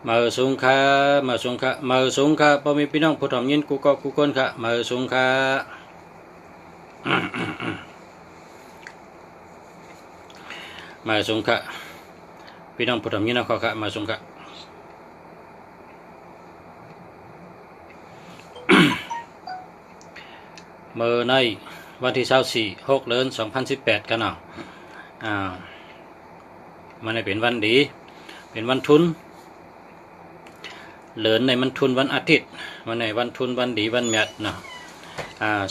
มาสูงค่ะมาสูงค่ะมาสูงค่ะพ่อแม่พี่น้องผู้ทำยินกูก็กูคนค่ะมาสูงค่ะมาสูงค่ะพี่น้องผู้ทำยินนะขอค่ะมาสูงค่ะเมื่อในวันที่24 เดือน 2018กันเนาะมันเป็นวันดีเป็นวันทุนเหลือนในมันทุนวันอาทิตย์วันในวันทุนวันดีวันแมทเนาะ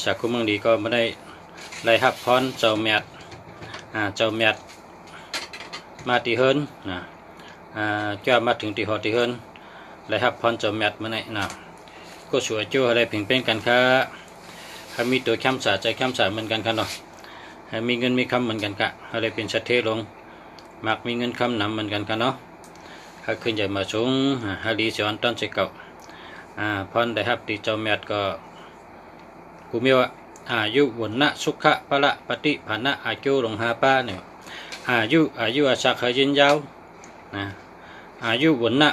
จากคุณเมืองดีก็ไม่ได้ไล่ฮับพรเจ้าแมทเจ้าแมทมาตีเฮินนะจะมาถึงตีหอตีเฮินไล่ฮับพรเจ้าแมทมาในนะก็สวยจู่อะไรเพ่งเป็นกันค่ะให้มีตัวแคมสาใจแคมสาเหมือนกันค่ะเนาะให้มีเงินมีคำเหมือนกันค่ะอะไรเป็นชัดเทลงมักมีเงินคำนำเหมือนกันค่ะเนาะถ้าขึ้นใหญ่มาสูงฮารีสอนต้นเสกเก่าพรได้ครับตีเจ้าแมทก็กูมีว่าอายุวันนะสุขะพละปฏิภาณะอายุหลงหาป้าเนี่ยอายุอาศักดิ์ยืนยาวนะอายุวันนะ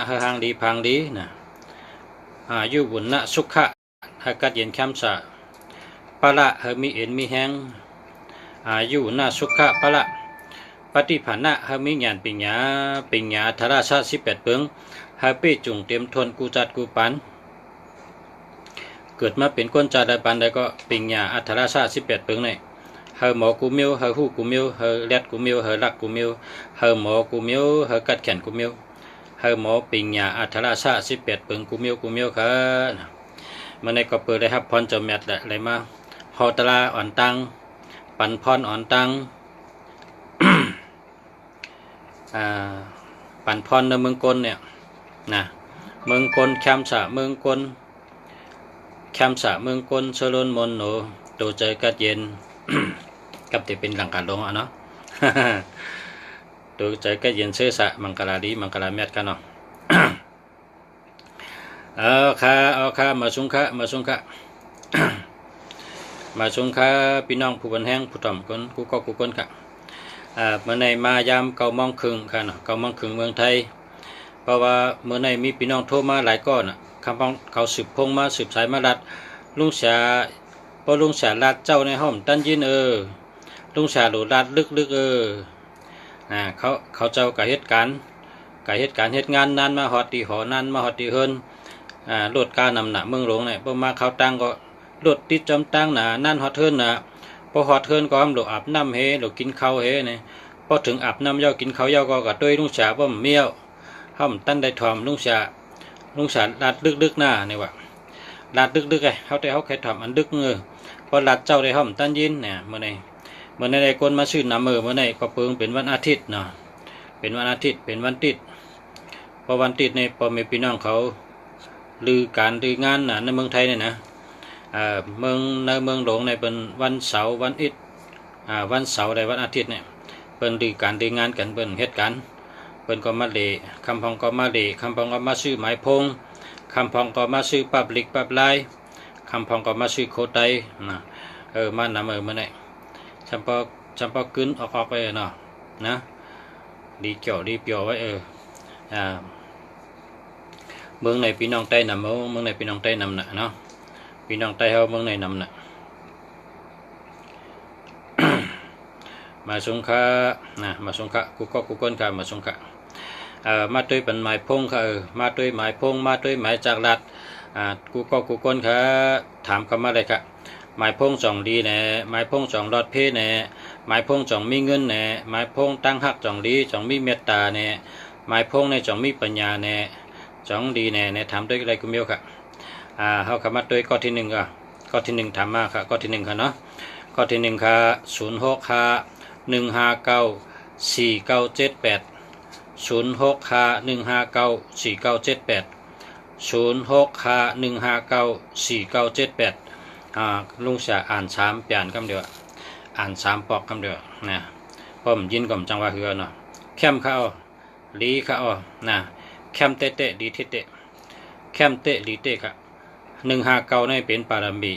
หางดีพังดีนะอายุวันนะสุขะให้กัดเย็นแคมสะพละให้มีเอ็นมีแห้งอายุวันนะสุขะพละปฏิภาณะให้มีญาณปิญญาธราชา18 เปิงให้ปีจุงเตรียมทนกูจัดกูปันเกิดมาเป็นคนจัดได้ปันได้ก็ปิญญาอัธราชา18 เปิงเนี่ยเฮอหมอกูมิวเฮอหู้กูมิวเฮอเล็ดกูมิวเฮอลักกูมิวเฮอหมอกูมิวเฮอกัดแขนกูมิวเฮอหมอปิญญาอัธราชา18 เปิงกูมิวครับมันในก็เปิดได้ครับพรเจ้าแมทอะไรมาฮอตลาอ่อนตังปันพรอ่อนตังปันพรในเมืองกลเนี่ยนะเมืองกลแคมสะเมืองกลแคมสะเมืองกลเชลนมนโนตัวใจกัดเย็น กับที่เป็นหลังการลงเนาะ ตัวใจกัดเย็นเสื้อสะมังกรดีมังกรเม็ดกันเนาะ เอาค่ะมาสุงค่ะมาสุงค่ะพี่น้องผู้บันแห้งผู้ถ่อมคนกูก็กูคนค่ะเมื่อในมายาม9 โมงครึ่งค่ะเนาะ9 โมงครึ่งเมืองไทยเพราะว่าเมื่อในมีพี่น้องโทรมาหลายก้อนคำพองเขาสืบพงมาสืบสายมาลัดลุงเสียพอลุงเสียลัดเจ้าในห้องตั้นยินลุงเสียหลุดลัดลึกเขาเจ้ากับเหตุการณ์เหตุงานนั้นมาหอดตีหอนั้นมาหอดตีเฮินรถการนำหนาเมืองหลวงเนี่ยพอมาเขาตั้งก็รถติดจำตั้งหนานั่นหอดเฮินพอหอดเฮินก็หลุดอาบน้ำเฮหลุดกินข้าวเฮเนี่ยพอถึงอาบน้ำย่อกินข้าวย่อก็ด้วยลุงเสียบ่มเมี่ยวห้องตั้นได้ถอมลุงเสียลัดลึกหน้าเนี่ยว่าลัดลึกไงเขาแต่เขาแค่ถอมอันลึกพอลัดเจ้าได้ห้องตั้นยินเนี่ยเมื่อในได้คนมาชื่อน้ำเมื่อในก็เปิงเป็นวันอาทิตย์เนาะเป็นวันอาทิตย์เป็นวันติดพอวันติดในพอมีพี่น้องเขาลืองานในเมืองไทยเนี่ยนะเมืองหลวงในเป็นวันเสาร์วันอิฐวันเสาร์ในวันอาทิตย์เนี่ยเป็นลืองานกันเป็นเหตุการณ์เป็นก็มาเลคำพองก็มาเลคำพองก็มาซื้อหมายพงคำพองก็มาซื้อปับลิกปับไลคำพองก็มาซื้อโคไตนะมานำเมื่อไหร่จำปอกึ้นออกไปเนาะนะดีเกี่ยวดีเปียวไว้เมืองในพี่น้องใต้นำเมืองในพี่น้องใต้นำเนาะพี่น้องใต้เขาเมืองในนำมาสงค่ะมาสงค่ะกูก้นค่ะมาสงค่ะมาด้วยเป็นหมายพงค่ะมาด้วยหมายพงมาด้วยหมายจากรัฐกูก้นค่ะถามกันมาเลยค่ะหมายพงจ่องดีแน่หมายพงจ่องรอดเพแน่หมายพงจ่องมีเงินแน่หมายพงตั้งหักจ่องดีจ่องมีเมตตาแน่หมายพงในจ่องมีปัญญาแน่จ่องดีแน่ถามด้วยอะไรกูเมียวค่ะเขาคำมาด้วยข้อที่1ก็ข้อที่1ถามมาค่ะข้อที่1ค่ะเนาะข้อที่1ค่ะ06ค่ะ1594978 06ค่ะ1594978 06ค่ะ1594978ลุงจะอ่าน3เปลี่ยนคำเดียวอ่าน3ปอกคำเดียวนะพ่อมยินก่อมจังหวะเหือเนาะแคมข้าลีข้านะแคมเตะดีเตะแคมเตะลีเตะค่ะ159นี่เป็นปารามี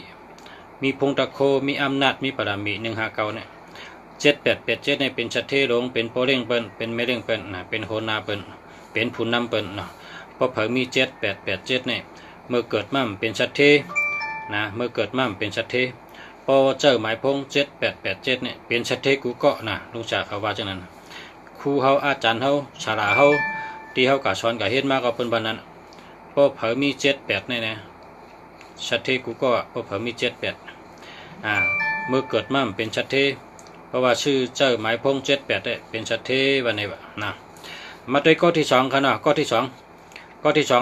มีพงตะโคมีอำนาจมีปารามี159เนี่ย7887นี่เป็นชัดเทลงเป็นโพเร่งเปิ้นเป็นเมเร่งเปิ้นนะเป็นโหนาเปิ้นเป็นผู้นำเปิ้นเนาะ พอเผยมี7887เนี่ยเมื่อเกิดมั่มเป็นชัดเทนะเมื่อเกิดมั่มเป็นชัดเทพอเจอหมายพง7887เนี่ยเป็นชัดเทกูเกาะนะลุงจ่าเขาว่าจังนั้นครูเฮาอาจารย์เฮาฉลาเฮาที่เฮากะสอนกะเฮ็ดมาก็เพิ่นบัดนั้นพอเผยมี78เนี่ยนะชัดเทกูเกาะพอเผยมี78เมื่อเกิดมั่มเป็นชัดเทเพราะว่าชื่อเจ้าหมายพง78เนี่ยเป็นชัดเทวันนี้ว่านะมาด้วยข้อที่2ค่ะเนาะข้อที่2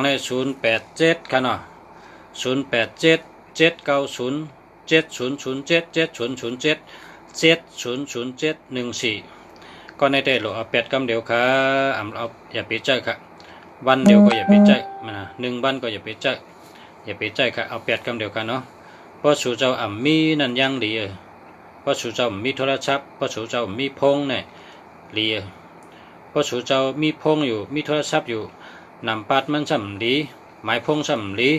เนี่ย087ค่ะเนาะ087 790 7007 7007 700714ก็ในได้หรอเอา8กำเดียวค่ะเอาอย่าไปใจค่ะวันเดียวก็อย่าไปใจ1วันก็อย่าไปใจค่ะเอา8กำเดียวค่ะเนาะเพราะสู่เจ้ามีนั่นยังดีเพราะสู่เจ้ามีโทรศัพท์เพราะสู่เจ้ามีพงเนี่ยดีเพราะสู่เจ้ามีพงอยู่มีโทรศัพท์อยู่นำปัดมันสำลีหมายพงสำลี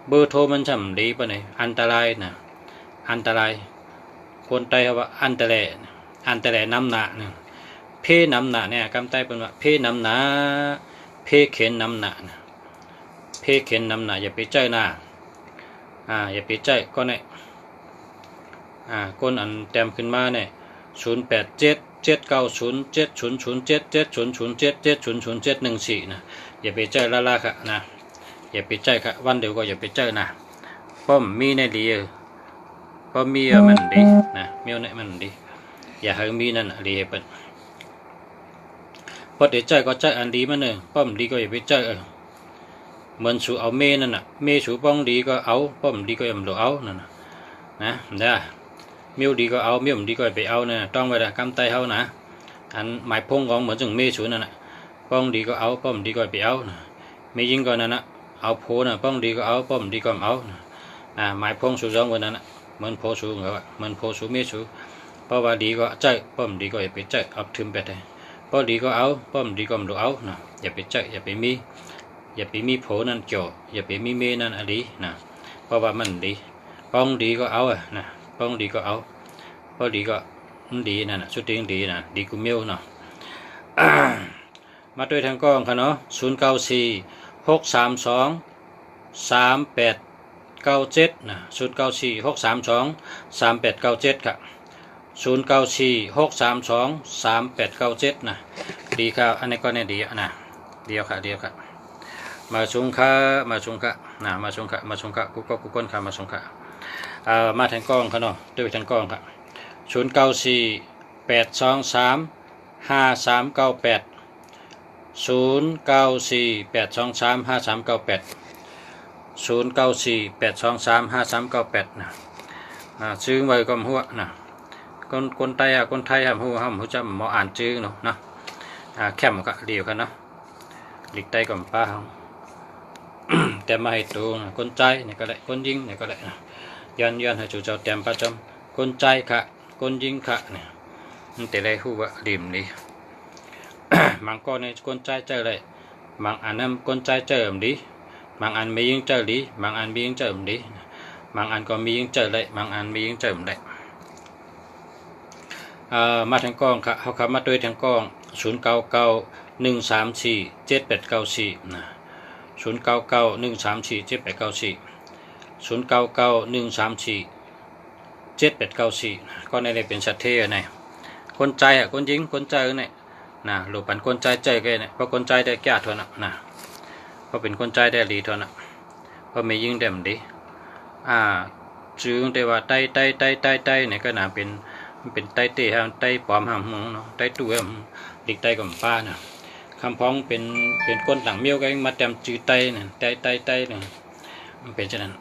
เบอร์โทรมันสำลีปะเนี่ยอันตรายนะอันตรายคนไทยเขาว่าอันตรายน้ำหนาเนี่ยเพน้ำหนาเนี่ยคำใต้เป็นว่าเพน้ำหนาเพเข็นน้ำหนาเพเข็นน้ำหนาอย่าไปใจนะอย่าไปใจก็เนี่ยคนอันแต้มขึ้นมาเนี่ย08779070077007700714นะอย่าไปใจละค่ะนะอย่าไปใจค่ะวันเดียวก็อย่าไปใจนะป้อมมีในดีป้อมมีมันดีนะมีในมันดีอย่าให้มีนั่นดีเปิดพอเดี๋ยวใจก็ใจอันดีมันป้อมดีก็อย่าไปใจเหมือนสูเอาเมนั่นน่ะเมสูป้องดีก็เอาป้อมดีก็อย่าเอานั่นนะได้มิวดีก็เอามิวดีก็ไปเอาเนี่ยต้องไปละกำไตเขานะอันหมายพงของเหมือนจึงเมสูนั่นน่ะป้องดีก็เอาป้อมดีก็ไปเอาไม่ยิงก็นั่นน่ะเอาโพน่ะป้องดีก็เอาป้อมดีก็เอาหมายพงสูร้องวันนั้นน่ะเหมือนโพสูเหรอเหมือนโพสูเมสูเพราะว่าดีก็ใจป้อมดีก็อย่าไปใจเอาทึมไปเลยพอดีก็เอาป้อมดีก็ไม่เอานะอย่าไปใจอย่าไปมีโผนั่นจ่ออย่าไปมีเมนั่นอะไรนะเพราะว่ามันดีป้องดีก็เอานะป้องดีก็เอาพอดีก็ดีนั่นนะชุดดีดีนะดีกูเมียวเนาะมาด้วยทางกล้องค่ะเนาะ0946323897นะ0946323897ค่ะ0946323897นะดีครับอันนี้ก็เนี่ยดีนะเดียวค่ะมาชงค่ะมาชงค่ะกูก้นค่ะมาชงค่ะมาทางกล้องค่ะเนาะด้วยทางกล้องค่ะ0948235398 0948235398 0948235398นะชื่อไว้ก็หัวนะคนไทยหัวจะหมออ่านชื่อเนาะนะแคมก็เดียวกันเนาะหลีกใต้กับป้าแต่มาให้ตัวคนใจเนี่ยก็ได้คนยิงเนี่ยก็ได้ย้อนให้จู่เจ้าเต็มประจำคนใจค่ะคนยิงค่ะเนี่ยแต่ไรหัวดิมดีบางก็ในคนใจเจอเลยบางอันนั้นคนใจเจอมดีบางอันไม่ยิงเจอดีบางอันไม่ยิงเจอมดีบางอันก็มียิงเจอเลยบางอันไม่ยิงเจอมได้มาทางกล้องค่ะเขาขับมาด้วยทางกล้อง0991347894นะ0991347894 0991347894ก็ในได้เป็นชัดเทไงคนใจคนยิงคนใจเนี่ยนะหลบปันคนใจใจกันเนี่ยเพราะคนใจได้แก่ทนนะเพราะเป็นคนใจได้ดีทนเพราะไม่ยิงเต็มดีชื่อแต่ว่าไต้เนี่ยก็น่าเป็นไต้เตะไต้ปอมหำเนาะไต้ตู้ดิกไต้กับป้านะคำพ้องเป็นก้นต่างเมี้ยวกันมาเต็มจืดไต้เนี่ยไต้เนี่ยมันเป็นเช่นนั้น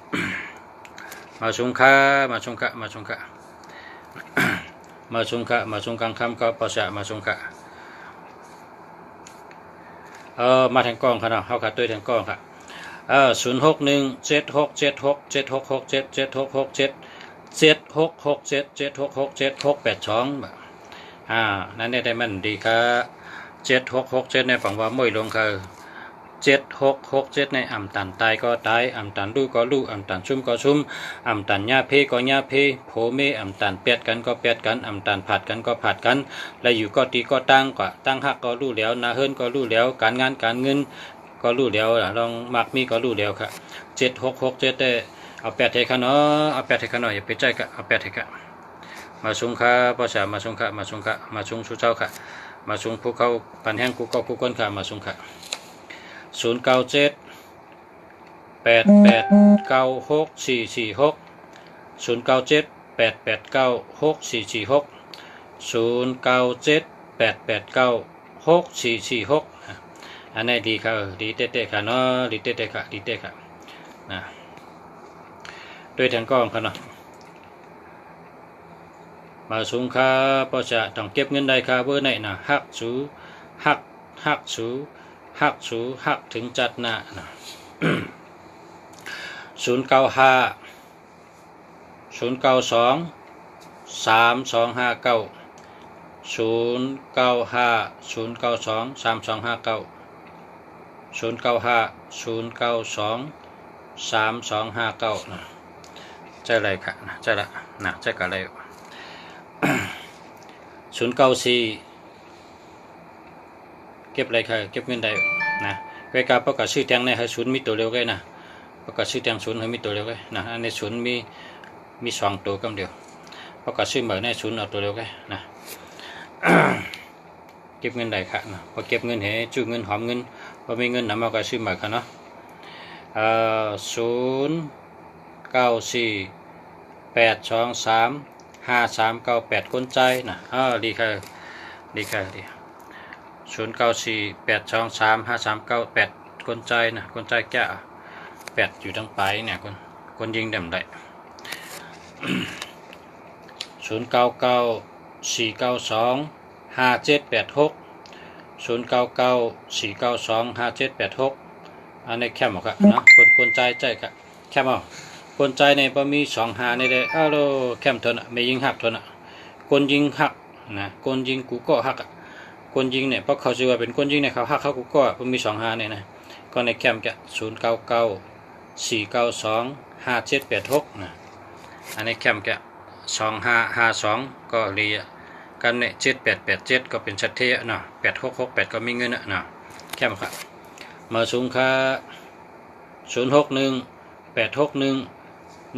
มาชงค่ะมาชงกังคำก็ภาษามาชงค่ะมาทางกล้องค่ะเนาะเข้าขัดด้วยทางกล้องค่ะ06176767677667766776677682นั่นได้มันดีครับ7667ในฝั่งว่าไม่ลงคือ7667ในอ่ำตันตายก็ตายอ่ำตันลู่ก็ลู่อ่ำตันชุ่มก็ชุ่มอ่ำตันหญ้าเพก็หญ้าเพโผเมอ่ำตันเปียดกันก็เปียดกันอ่ำตันผัดกันก็ผัดกันและอยู่ก็ตีก็ตั้งหักก็ลู่แล้วนาเฮิรนก็ลู่แล้วการงานการเงิน ก็รู้แล้วลองมักมีก็รู้แล้วค่ะ7667ได้เอา8ให้ค่ะเนาะเอา8ให้ค่ะเนาะอย่าไปใจกะเอา8ให้ค่ะมาสุงค่ะพ่อจ๋ามาสุงค่ะมาสุงค่ะมาสุงชูเจ้าค่ะมาสุงภูเขาปันแห้งกูก็กูก้นค่ะมาสุงค่ะ097 8896 446 097 8896 446 097 8896 446อันนี้ดีค่ะดีเต้ๆค่ะเนาะดีเต้ๆค่ะดีเต้ค่ะนะด้วยทางกล้องค่ะเนาะมาสูงค่ะพอจะต้องเก็บเงินได้ค่ะเบอร์ไหนนะหักสูหักถึงจัดหน้านะ095 092 3259 095 092 3259 095 092 3259นะใจอะไรค่ะนะใจละนะใจกับอะไร094เก็บอะไรค่ะเก็บเงินได้นะไว้กับประกาศชื่อแทงในให้ศูนย์มีตัวเร็วไงนะประกาศชื่อแทงศูนย์ให้มีตัวเร็วไงนะอันในศูนย์มี2ตัวกำเดียวประกาศชื่อเหมือนในศูนย์เอาตัวเร็วไงนะ เก็บเงินได้ค่ะนะพอเก็บเงินให้จูเงินหอมเงินพอมีเงินนำมาก็ชื่อเหมือนกันเนาะ094 823 5398คนใจนะดีค่ะดี094 823 5398คนใจนะคนใจแก่8อยู่ทั้งปลายเนี่ยคนยิงดำได้099 492 5786 099 492 5786อันนี้แคมหมดครับนะคนใจครับแคมเอาคนใจในบะมี25ในเด้โลแคมทนไม่ยิงหักทนคนยิงหักนะคนยิงกูก็หักคนยิงเนี่ยเพราะเขาชื่อว่าเป็นคนยิงเนี่ยเขาหักเขากูก็บะมี25เนี่ยนะก็ในแคมแก099 492 5786นะอันนี้แคมแก2552ก็เรียกันเนี่ย7887ก็เป็นชัดเทะเนาะ8668ก็มีเงินเนาะแคมครับมาสูงค่า061 861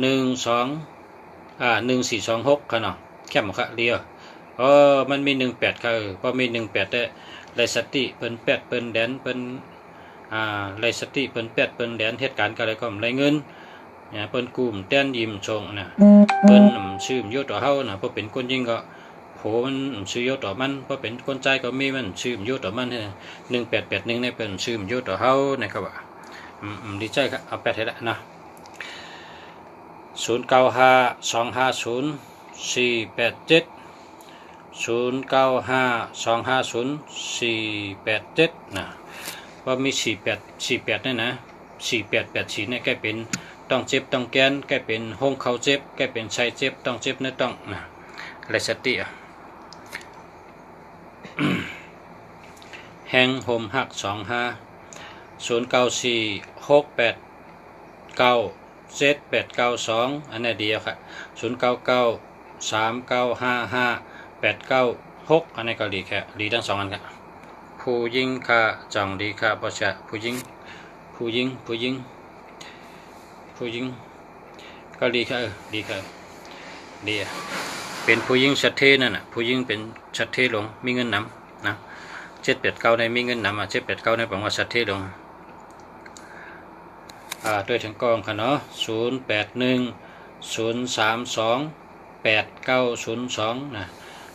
1426ค่ะเนาะแคมค่ะเรียมันมี18ค่ะพอมี18ได้ไรสติเปิ้น8เปิ้นแดนเปิ้นไรสติเปิ้น8เปิ้นแดนเหตุการณ์ก็อะไรก็ไรเงินเนี่ยเปิ้นกลุ่มแต้นยิ้มชงนะเปิ้นชื่อมยศต่อเฮานะพอเป็นคนยิงก็โหมันชื่อยศต่อมันพอเป็นคนใจก็มีมันชื่อมยศต่อมัน1881เนี่ยเป็นชื่อมยศต่อเฮานะครับว่าดีใจครับเอา8ให้ละนะ095 250 487 095 250 487นะว่ามี48เนี่ยนะ4884เนี่ยแกเป็นต้องเจ็บต้องแกนแกเป็นห้องเขาเจ็บแกเป็นชายเจ็บต้องเจ็บเนี่ยต้องนะไรสติแห้งโฮมหัก25 094 689 7892อันนี้เดียวค่ะ099 3955 896อันนี้ก็ดีแค่ดีทั้ง2อันค่ะผู้ยิงค่ะจังดีค่ะบ่ใช่ผู้ยิงก็ดีค่ะดีค่ะดีเป็นผู้ยิงชัดเทนั่นน่ะผู้ยิงเป็นชัดเทลงมีเงินนำนะ789ในมีเงินนำ789ในบอกว่าชัดเทลงด้วยทางกองค่ะเนาะ081 032 8902นะ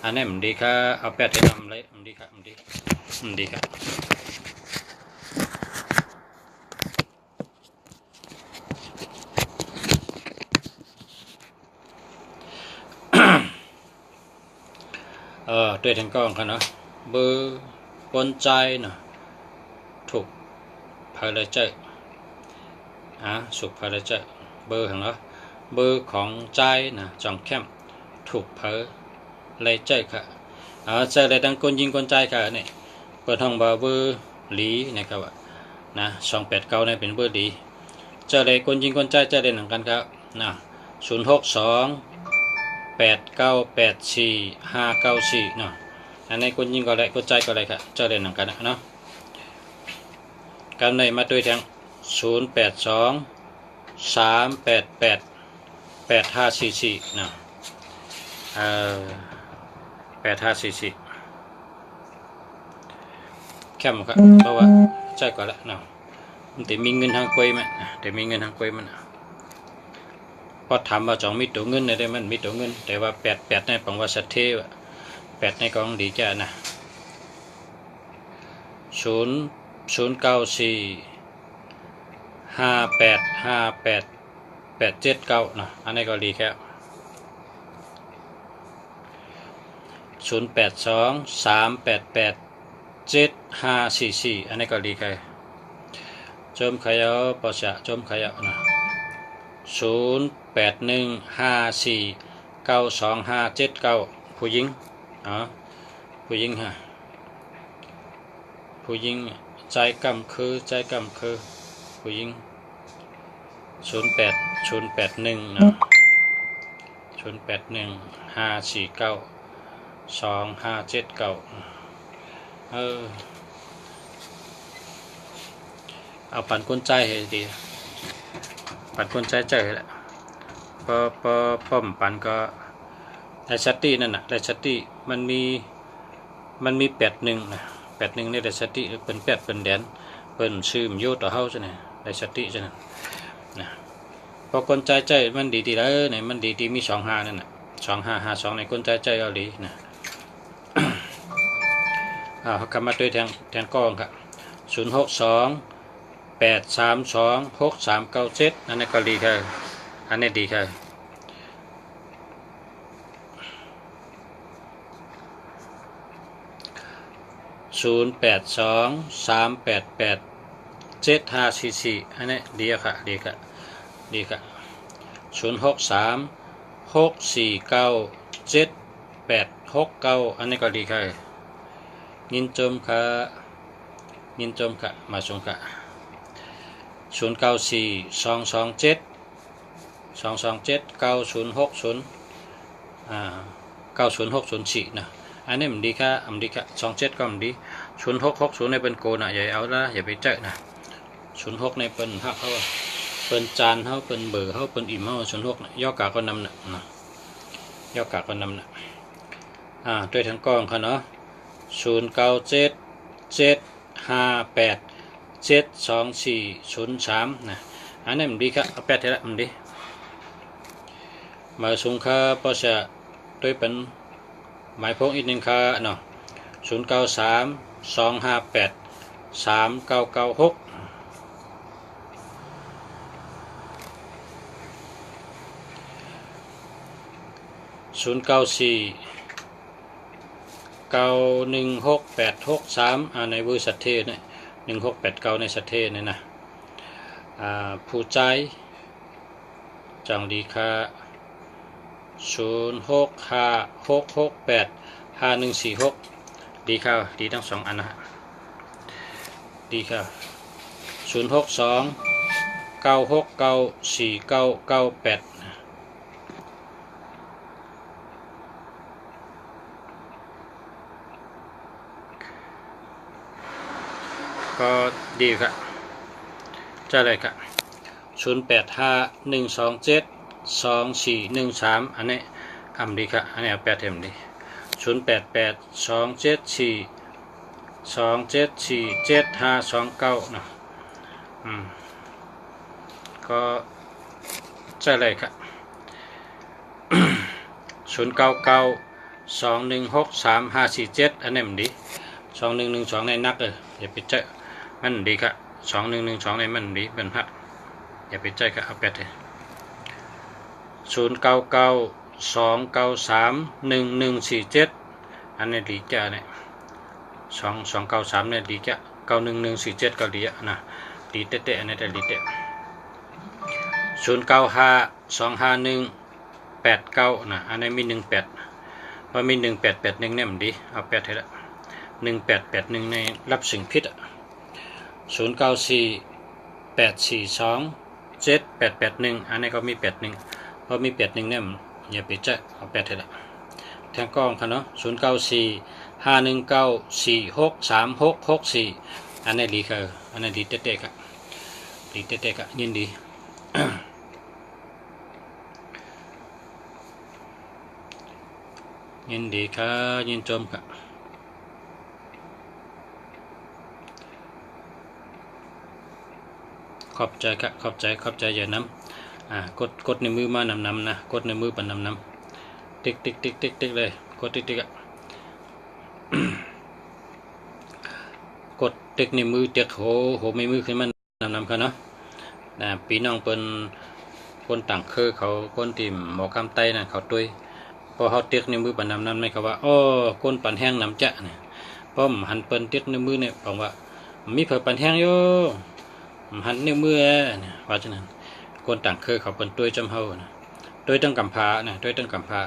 อันนี้มันดีค่ะเอา8ให้นำเลยมันดีค่ะดีค่ะด้วยทางกองค่ะเนาะเบอร์ปนใจเนาะถูกภายในใจสุขภายในใจเบอร์ของเนาะเบอร์ของใจนะจองแคมถูกเผยเลยใจค่ะใจเลยดังคนยิงคนใจค่ะเนี่ยเปิดห้องเบอร์หลีนะครับนะ289เนี่ยเป็นเบอร์หลีเจอเลยคนยิงคนใจเจอเลยหนังกันครับนะ062 8984 594เนาะอันนี้คนยิงก็เลยคนใจก็เลยค่ะเจอเลยหนังกันเนาะ ำในมาด้วยทาง082 388 8544นะ8544แค่มันก็เพราะว่าใช่ก่อนละเนาะมันแต่มีเงินทางกวยมันแต่มีเงินทางกวยมันพอถามว่าจองมีตัวเงินได้มันมีตัวเงินแต่ว่า88ในปังว่าสัตเทว8ในกองดีจ้านะ08945858879นะอันนี้ก็ดีแค่082 388 7544อันนี้ก็ดีแค่จมขยะปอชะจมขยะนะ0815492579ผู้หญิงผู้หญิงฮะผู้หญิงใจกำคือผู้หญิง081นะ0815492579เอาปั่นก้นใจให้ดีปั่นก้นใจเจอแหละพอป้อมปั่นก็ได้ชัตตี้นั่นน่ะได้ชัตตี้มันมี81นะ81ในได้ชัตตี้เป็น8เป็นแดนเป็นชื่อมโยต่อเฮาใช่ไหมได้ชัตตี้ใช่ไหมนะพอก้นใจมันดีแล้วเนี่ยมันดีมี25นั่นน่ะ2552ในก้นใจเอาดีนะคำมาด้วยแทนกองครับ062 832 6397อันนี้ก็ดีครับอันนี้ดีครับ082 388 7544อันนี้ดีค่ะ063 649 7869อันนี้ก็ดีครับยินจมค่ะมาชมค่ะ094 227 9060 นะอันนี้มันดีค่ะ27ก็มันดี0660ในเป็นโกนะอย่าเอาละอย่าไปเจอนะ06ในเป็นฮักเขาเป็นจานเขาเป็นเบอร์เขาเป็นอิ่มเขา06นะย่อกาก็นำนะย่อกาก็นำนะด้วยทั้งกองค่ะเนาะ0977587240นะอันนี้มันดีครับเอา8เท่าไรมันดีมาส่งค่าปอชะด้วยเป็นหมายพงอีกหนึ่งค่าเนาะ0932583996 094 916 863ในบริษัทเทเนี่ย1689ในสัตเทเนี่ยนะผู้ใจจังดีค่ะ065 668 5146ดีค่ะดีทั้ง2อันนะดีค่ะ062 969 4998ก็ดีครับจะเลยครับ0851272413อันนี้ดีครับอันนี้เอา8เต็มดี08827427472529นะก็จะเลยครับ0992163547อันนี้มันดี2112ในนักเลยอย่าไปเจอมันดีครับ2112ในมันดีเป็นพักอย่าไปใจกับเอา8เลย0992931147อันนี้ดีจ้าเนี่ย2293เนี่ยดีจ้ะ91147ก็ดีนะดีเตะอันนี้แต่ดีเตะ09525189นะอันนี้มี18ว่ามี1881เนี่ยมันดีเอา8ให้ละ1881ในรับสิ่งผิด0948427881อันนี้ก็มี81เพราะมี81เนี่ยอย่าไปเจาะเอา8ให้ละแทงกล้องค่ะเนาะ094519463664 อันนี้ดีค่ะอันนี้ดีเต๊ะๆค่ะดีเต๊ะๆค่ะยินดียินดีค่ะยินชมค่ะขอบใจค่ะขอบใจอย่าน้ำกดในมือมานำนะกดในมือปันนำติ๊กเลยกดติ๊กอ่ะ กดติ๊กในมือเติ๊กโหไม่มือขึ้นมานำค่ะเนาะปีน้องเป็นคนต่างคือเขาคนที่หมอคำไตน่ะเขาตุยพอเขาเติ๊กในมือปันนำไม่เขาว่าอ้อคนปันแห้งน้ำจะเนี่ยป้อมหันเปิ้นเติ๊กในมือเนี่ยบอกว่ามีเผื่อปันแห้งโยหันนิ้วมือเนี่ยว่าฉะนั้นคนต่างคือเขาเป็นตัวจำเฮานะตัวตั้งกำพานะตัวตั้งกำพา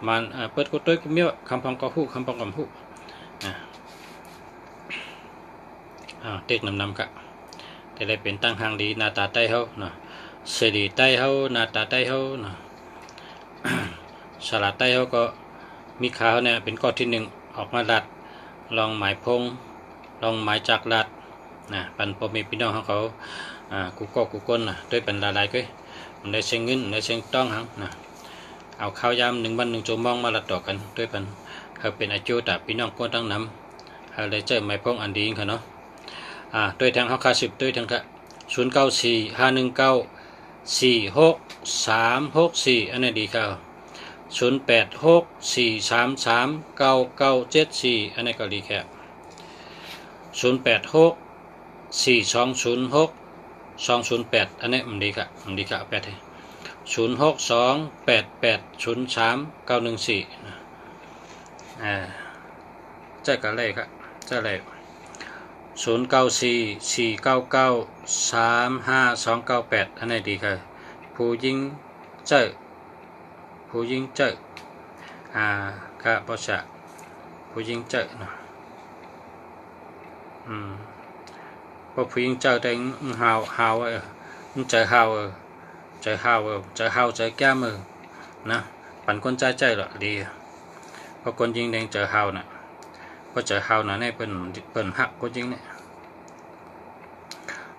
มันเปิดก็ตัวก็มีคำพองก็ฮู้คำพองก็ฮู้เต็กนำกะแต่ได้เป็นตั้งหางดีหน้าตาใต้เฮานะเสรีใต้เฮาหน้าตาใต้เฮานะสลัดใต้เฮาก็มีขาวเนี่ยเป็นก้อนที่หนึ่งออกมาลัดลองหมายพงลองหมายจักลัดปันพ่อแม่พี่น้องเขากูก้นด้วยเป็นหลายๆก็มันได้เชิงเงินได้เชิงต้องหังเอาข้าวยาม1 วัน 1 ชั่วโมงมาลัดต่อกันด้วยเป็นเขาเป็นอายุแต่พี่น้องก้นตั้งน้ำเขาได้เจอหมายพงอันดีเขาเนาะด้วยทางเขาคาสิบด้วยทางกะ0945194634อันนี้ดีครับ0864339974อันนี้ก็ดีแค่0864206208อันนี้มันดีครับแปดให้0628803914เจ้ากันเลยครับเจ้าเลย0944993528อันนี้ดีครับผู้ยิงเจ้ครับภาษาผู้ยิงเจ้านะพอผู้ยิงเจ้าแต่หาวเจอหาวเจอแก้มือนะปั่นคนใจหรอดีพอคนยิงแดงเจอหาวน่ะพอเจอหาวน่ะเนี่ยเป็นหักคนยิงเนี่ย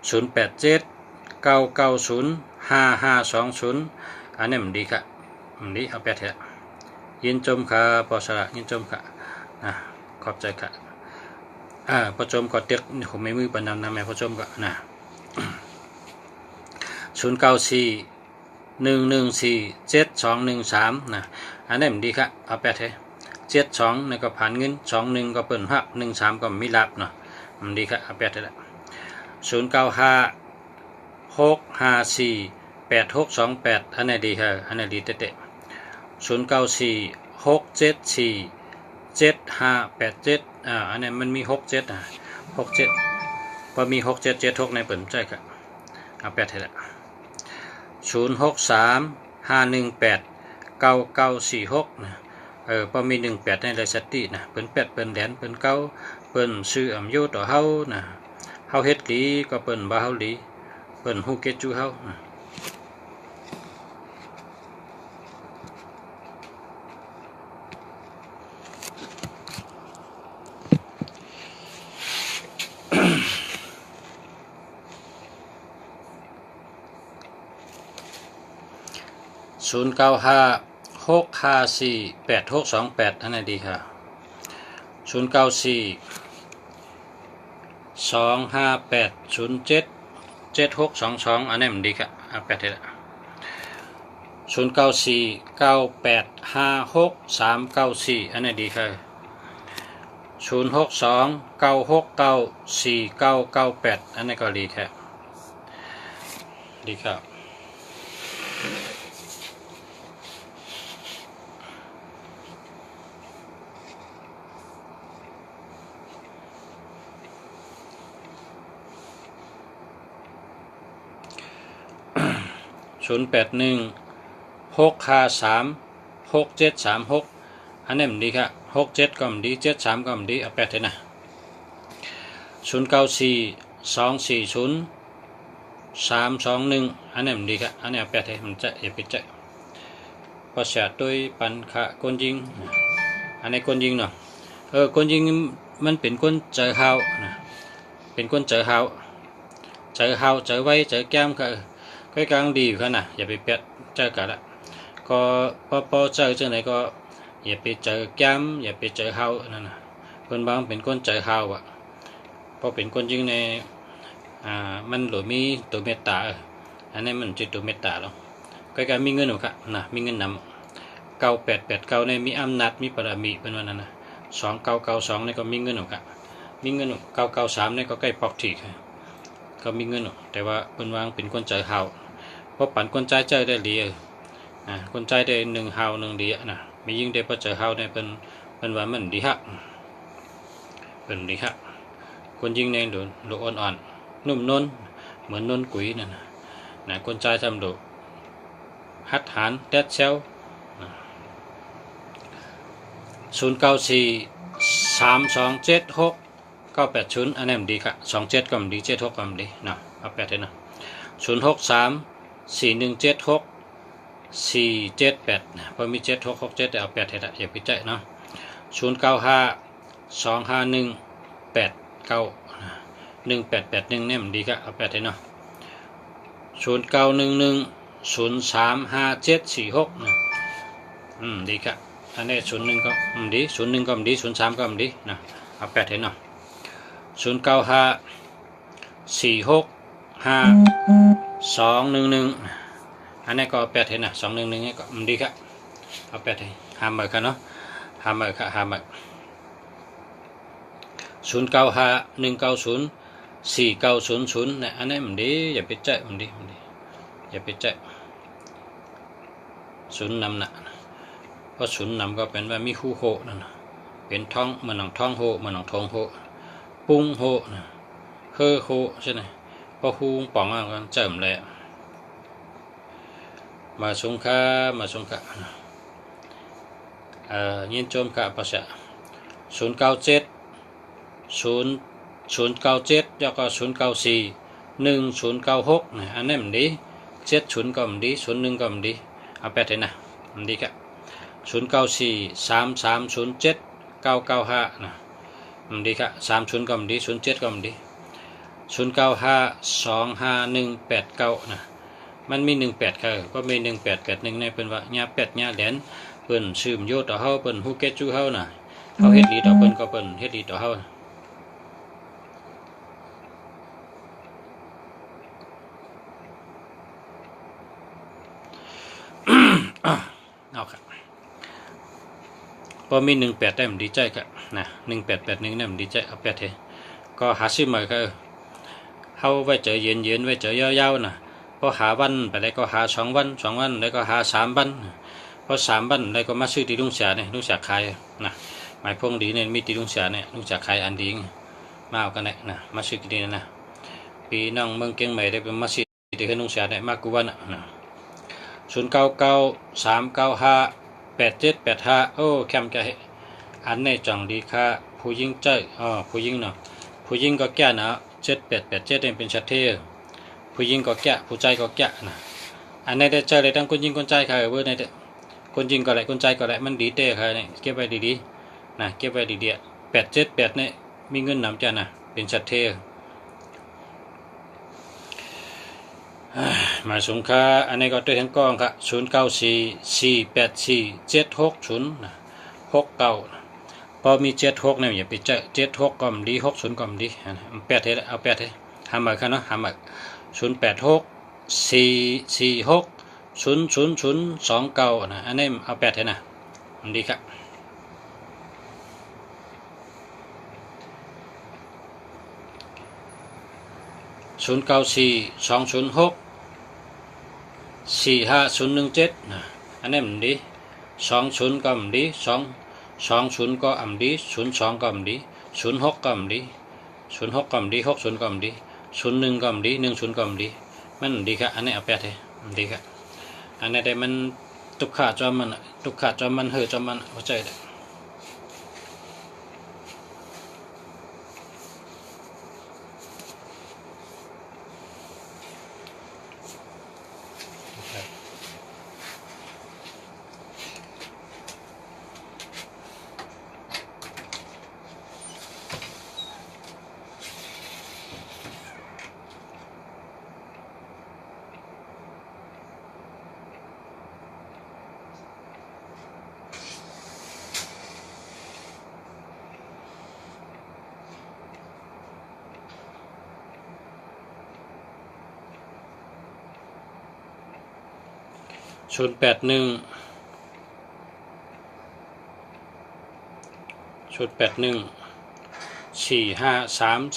0879905520อันนี้มันดีค่ะมันดีเอาแปดเถอะยินจมค่ะพอสระยินจมค่ะขอบใจค่ะพอจมก็เตียกผมไม่มือปนำแม่พอจมก็0941147213อันนี้มันดีค่ะเอาแปดเถอะ72นี่ก็ผ่านเงิน21ก็เปิ่นหัก13ก็มีลับเนาะมันดีค่ะเอาแปดเถอะ0956548628อันนี้ดีค่ะอันนี้ดีเตะ0946747587อันนี้มันมี6767พอมี6776ในเปิ่นใจค่ะเอาแปดเถอะ0635189946พอมี18ในไรสติเปิ่น8เปิ่นแดนเปิ่น9เปิ่นชื่อโยต่อเฮาเฮาเฮ็ดดีก็เปิ่นบ่เฮาดีเปิ่นฮู้เก็ตจูเฮา0956548628อันนี้ดีค่ะ094258077622อันนี้มันดีค่ะแปดเถอะ0949856394อันนี้ดีค่ะ0629694998อันนี้ก็ดีค่ะดีครับ0816536736อันนี้มันดีค่ะ67ก็มันดี73ก็มันดีเอาแปดเถอะนะ094240 321อันนี้มันดีค่ะอันนี้เอาแปดเถอะมันจะอย่าไปใจพอเสียด้วยปันค่ะคนยิงอันนี้คนยิงเนาะคนยิงมันเป็นคนใจเฮานะ เป็นคนเจอเฮาเจอไว้เจอแก้มก็กำลังดีอยู่ขนาดอย่าไปเปียดเจอกันละก็พอเจอเจอไหนก็อย่าไปเจอแก้มอย่าไปเจอเฮานั่นนะคนบางเป็นคนเจอเฮาอ่ะพอเป็นคนยิงในมันหรือมีตัวเมตตาอันนี้มันจิตตัวเมตตาแล้วก็การมีเงินหนูค่ะนะมีเงินนำ9889ในมีอำนาจมีปรามีเป็นวันนั้นนะ2992ในก็มีเงินหนูค่ะมีเงินหนู993ในก็ใกล้ปอกถีก็มีเงินหนูแต่ว่าเป็นวางเป็นคนใจเฮาเพราะปั่นคนใจได้ดีคนใจได้1 เฮา1ดีนะมียิ่งได้พอเจอเฮาในเป็นว่ามันดีฮะเป็นดีฮะคนยิงในหลุอ่อนๆนุ่มนวลเหมือนนวลกุ๋ยนั่นนะคนใจทำหลุฮัดหานแดดเซล0943276980อันนี้มันดีค่ะ27ก็มันดี76ก็มันดีนะเอา8เลยนะ0634176478พอมี7667แต่เอา8ให้ละอย่าไปใจเนาะ0952511891เนี่ยมันดีค่ะเอา8ให้เนาะ0911035746นะดีค่ะอันนี้01ก็ดี01ก็ดี03ก็ดีนะเอา8ให้เนาะ0954652211อันนี้ก็8ให้นะ211นี่ก็ดีค่ะเอา8ให้ห้ามเหมือนกันเนาะห้ามเหมือนค่ะห้ามเหมือน0951904900นะอันนี้มันดีอย่าไปใจมันดีอย่าไปใจ0นำนะเพราะ0นำก็เป็นว่ามีคู่โหนั่นนะเป็นท้องเหมือนหนังท้องโหเหมือนหนังทองโหปุ้งโหนะเฮ่อโหใช่ไหมพอฮูงป่องก็เจิมเลยมาสงค่ายินโจมค่ะภาษา097แล้วก็09419096นะอันนี้มันดี70ก็มันดี01ก็มันดีเอา8ให้นะมันดีครับ0943307995นะมันดีครับ30ก็มันดี07ก็มันดี09525189นะมันมี18ค่ะก็มี1881ในเป็นว่าญา8ญาแหลนเปิ้นชื่มโยต่อเฮาเปิ้นฮู้เก็ตจูเฮาน่ะเฮาเฮ็ดดีต่อเปิ้นก็เปิ้นเฮ็ดดีต่อเฮาเอาครับพอมี18ได้มันดีใจครับนะ1881เนี่ยมันดีใจเอา8ให้ก็หาซื้อมาก็เฮาไว้เจอเย็นไว้เจอยาวๆนะพอหาวันไปแล้วก็หา2วันแล้วก็หา3วันพอ3วันแล้วก็มาซื้อที่ลุงเสียเนี่ยลุงเสียขายนะหมายพงดีเนี่ยมีที่ลุงเสียเนี่ยลุงเสียขายอันดีมาเอากันเนี่ยนะมาซื้อที่นี่นะปีน้องเมืองเกียงใหม่ได้เป็นมาซื้อที่ให้ลุงเสียเนี่ยมากกว่านะ0993958785โอ้แคมแกอันในจังดีค่ะผู้ยิงใจผู้ยิงเนาะผู้ยิงก็แก่นะ7887เนี่ยเป็นชัดเทผู้ยิงก็แก่ผู้ใจก็แก่นะอันนี้ได้เจอเลยทั้งคนยิงคนใจค่ะเว้ยในคนยิงก็แหละคนใจก็แหละมันดีเต้ค่ะเนี่ยเก็บไว้ดีๆนะเก็บไว้ดีๆ878เนี่ยมีเงินนำจ้ะนะเป็นชัดเทมาสงค่าอันนี้ก็ด้วยทั้งกองครับ0944847606พอมี76เนี่ยอย่าไปเจอ76ก็มดี60ก็มดี8ให้เอา8ให้หามาครับเนาะหามา0864460029นะอันนี้เอา8ให้นะมันดีครับ0942064517นะอันนี้มันดี20ก็มันดี20ก็อันดี02ก็มันดี06ก็มันดี06ก็มันดี60ก็มันดี01ก็มันดี10ก็มันดีมันดีครับอันนี้เอา8ให้มันดีครับอันนี้ได้มันตุกขาจอมมันเหือจอมมันเข้าใจได้ 081 453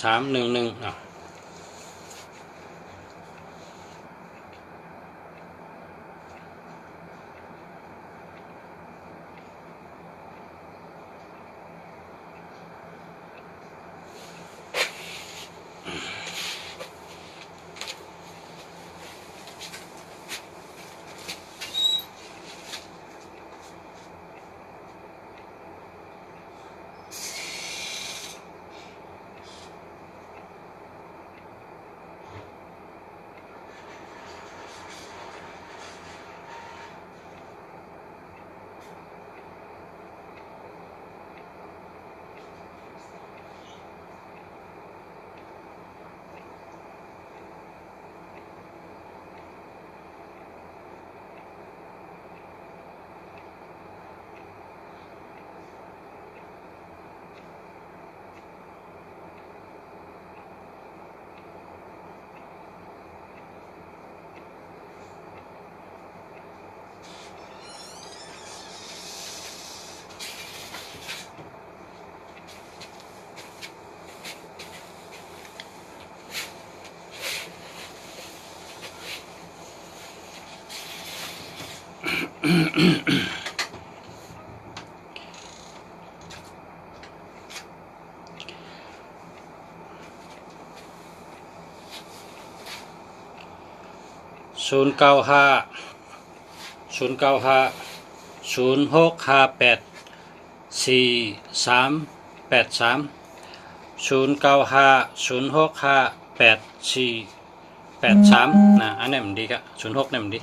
311นะอันนี้มันดีครับ06นี่มันดี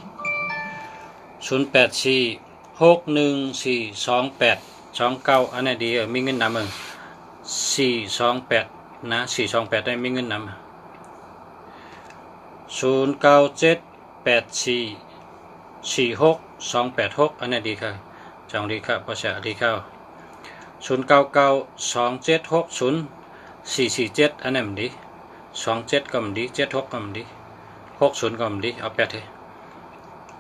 0846142829อันนี้ดีมีเงินนำ428นะ428ได้มีเงินนำ0978446286อันนี้ดีครับจังดีครับภาษาดีครับ0992760447อันนี้มันดี27ก็มันดี76ก็มันดี60ก็มันดีเอา8ให้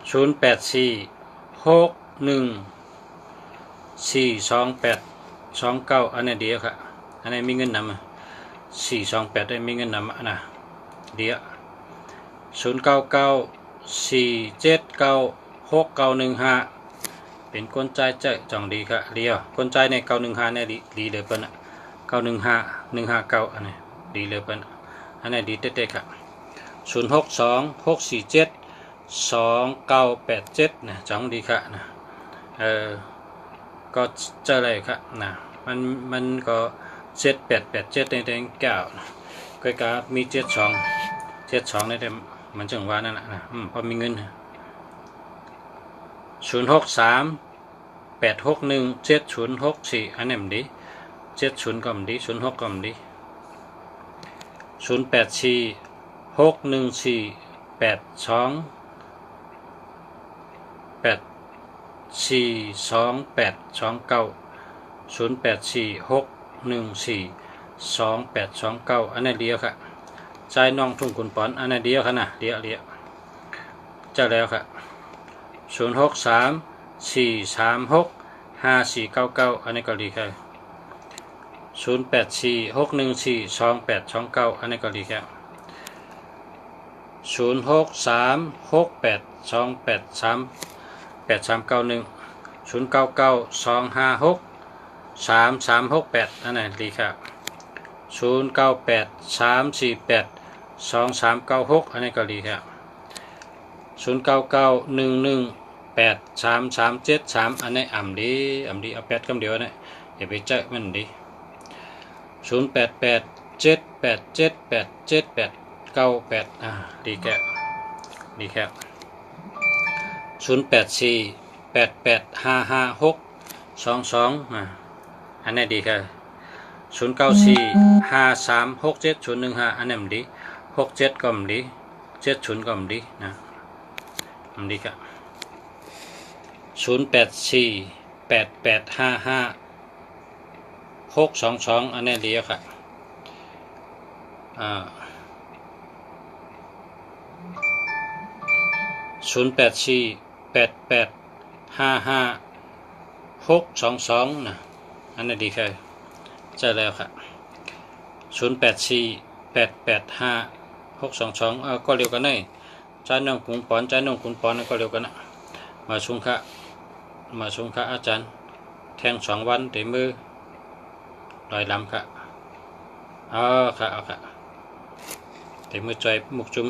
0846142829อันนี้ดีครับอันนี้มีเงินนำ428ได้มีเงินนำนะดี0994796915เป็นคนใจเจจังดีครับเดียวคนใจใน915เนี่ยดีเลยเปิ้น915159อันนี้ดีเลยเปิ้นอันนี้ดีเต๊ะๆครับ0626472987นะจังดีครับนะก็เจอเลยครับนะมันก็7887ใน9นะก็กะมี72ในแต่มันจังว่านั่นนะพอมีเงิน0638617064อันนี้มันดี70ก็มันดี06ก็มันดี0846148229อันนี้เดียวครับใจน้องทุ่งขุนปอนอันนี้เดียวครับนะเดียวเจ้าแล้วครับ0634365499อันนี้ก็ดีครับ0846142829อันนี้ก็ดีครับ0636828391 0992563368อันนี้ดีครับ0983482396อันนี้ก็ดีครับ0991183373อันนี้ดีเอา8คำเดียวนะอย่าไปเจอมันดี0887878798ดีแค่0848855622อันนี้ดีครับ0945367015อันนี้มันดี67ก็มันดี70ก็มันดีนะมันดีครับ0848855622อันนี้ดีครับ0848855622 08855622นะอันนี้ดีค่ะเจอแล้วค่ะ0848855622ก็เร็วกันเลยจ้าน้องกุงปอนก็เร็วกันนะมาชุงค่ะอาจารย์แทง2 วันเต็มมือลอยลำค่ะเอาค่ะเต็มมือใจมุกจุ้ม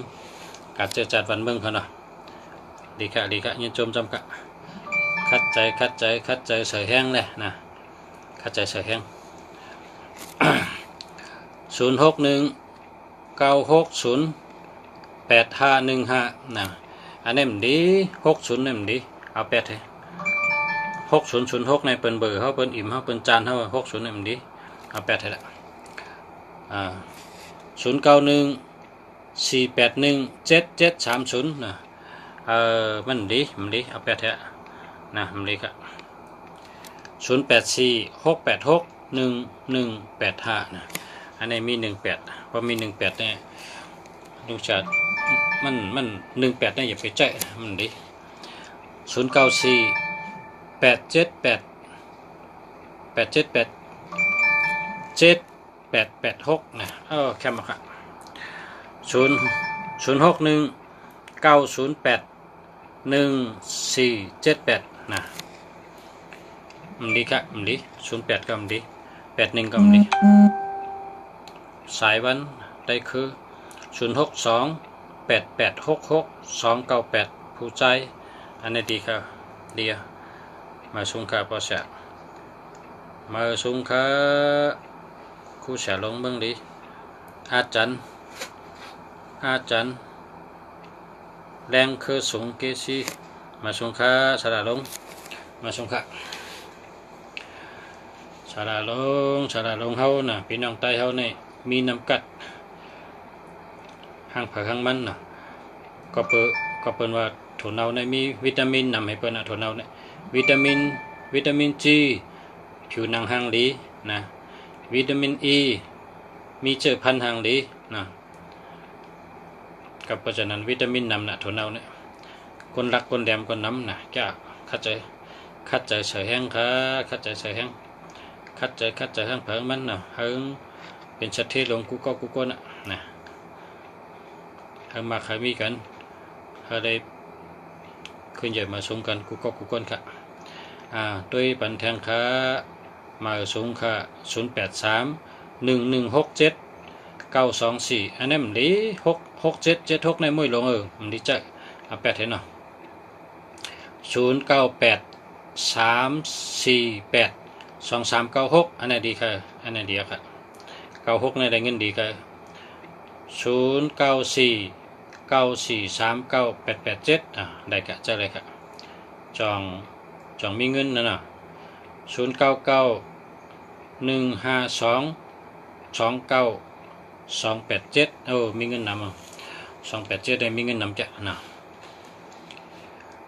กัดเจอจัดวันเมืองเขาเนาะดีค่ะยืนจมจำค่ะคัดใจใส่แห้งเลยนะคัดใจใส่แห้ง0619608515นะอันนี้มันดี60นี่มันดีเอา8ให้6006ในเปิ้นเบอร์เขาเปิ้นอิ่มเขาเปิ้นจานเขา60นี่มันดีเอา8ให้ละ0914817730นะมันดีเอา8ให้นะมันดีครับ0846861185นะอันนี้มี18เพราะมี18เนี่ยลูกชาติมัน18เนี่ยอย่าไปใจมันดี0948787886นะแค่มาครับ0619081478นะมันดีครับมันดี08ก็มันดี81ก็มันดีสายวันได้คือ0628866298ผู้ใจอันนี้ดีครับดีมาสุงค่าพอเสียมาสุงค่าคู่เสียลงเบื้องดีอาจารย์แรงคือสูงเกซีมาสุงค่าสระลงมาสุงค่าสระลงเฮานะพี่น้องใต้เฮานี่มีน้ำกัดห้างผักห้างมันนะก็เปิ้นว่าถั่วเน่าในมีวิตามินนำให้เปิ้นถั่วเน่าเนี่ยวิตามินจีผิวหนังหางดีนะวิตามินอีมีเจอพันหางดีนะกับเพราะฉะนั้นวิตามินนำนะถั่วเน่าเนี่ยคนรักคนแดมคนน้ำนะแกคัดใจใส่แห้งค่ะคัดใจใส่แห้งคัดใจห้างผักมันนะให้เป็นชัดเทลงกูก็นะให้มาขายมีกันให้ได้ขึ้นใหญ่มาสูงกันกูก็ค่ะด้วยปันแทงค่ะมาสูงค่ะ0831167924อันนี้มันดี66776ในมวยลงมันดีใจเอา8ให้เนาะ0983482396อันนี้ดีค่ะอันนี้ดีค่ะ96ในได้เงินดีค่ะ0949439887ได้กะจะเลยค่ะจองมีเงินนะน่ะ0991522987มีเงินนำ287ได้มีเงินนำจะนะ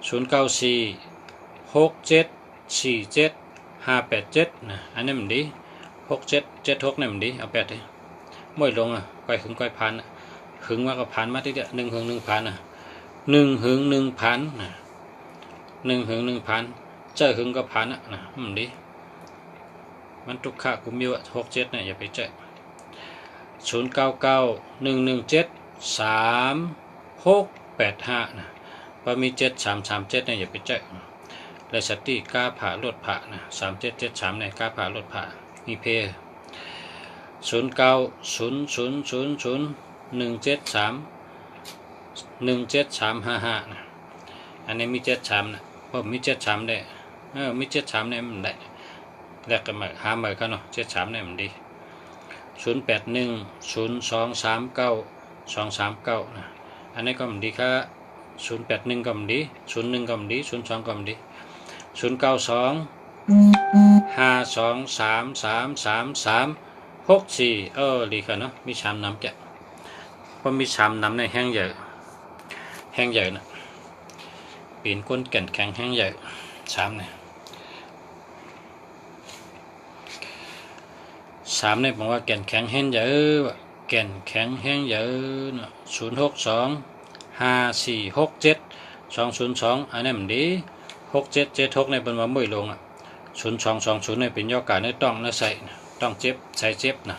0946747587นะอันนี้มันดี6776นี่มันดีเอา8ดิมวยลงก้อยก้อยพันหึงว่าก็พันมาที่เดียว1 หึง 1 พัน1 หึง 1 พัน1 หึง 1 พันเจอหึงก็พันนะมันดีมันทุกค่ากุมอยู่67เนี่ยอย่าไปเจอ0991173685นะพอมี7337เนี่ยอย่าไปเจอและสติกล้าผ่าลดผ่านะ3773เนี่ยกล้าผ่าลดผ่ามีเพ090017317355นะอันนี้มี73นะเพราะมี73ได้มี73เนี่ยมันได้แล้วก็มาหาใหม่กันเนาะ73เนี่ยมันดี0810239239นะอันนี้ก็มันดีค่ะ081ก็มันดี01ก็มันดี02ก็มันดี09252333364ดีค่ะเนาะมี3น้ำจะเพราะมี3น้ำในแห้งใหญ่นะปีนก้นแก่นแข็งแห้งใหญ่3เนี่ย3เนี่ยผมว่าแก่นแข็งแห้งใหญ่แก่นแข็งแห้งใหญ่นะ0625467697 202อันนี้มันดี6776ในเป็นว่ามือลงอ่ะ0220ในเป็นย่อกาในต้องนะใส่ต้องเจ็บใส่เจ็บนะ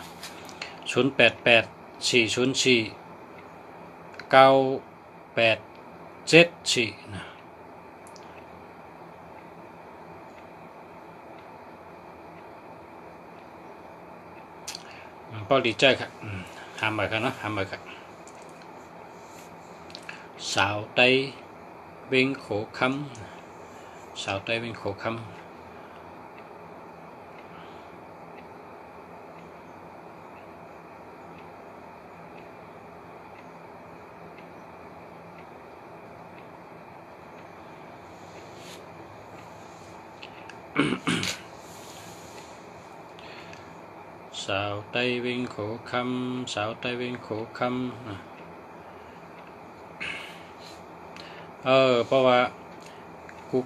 0884049874นะพอดีใจครับหามไปครับเนาะหามไปครับสาวไต้เวงโขคำสาวไต้เวงโขคำสาวไต้เวงโขคำสาวไต้เวงโขคำเพราะว่ากู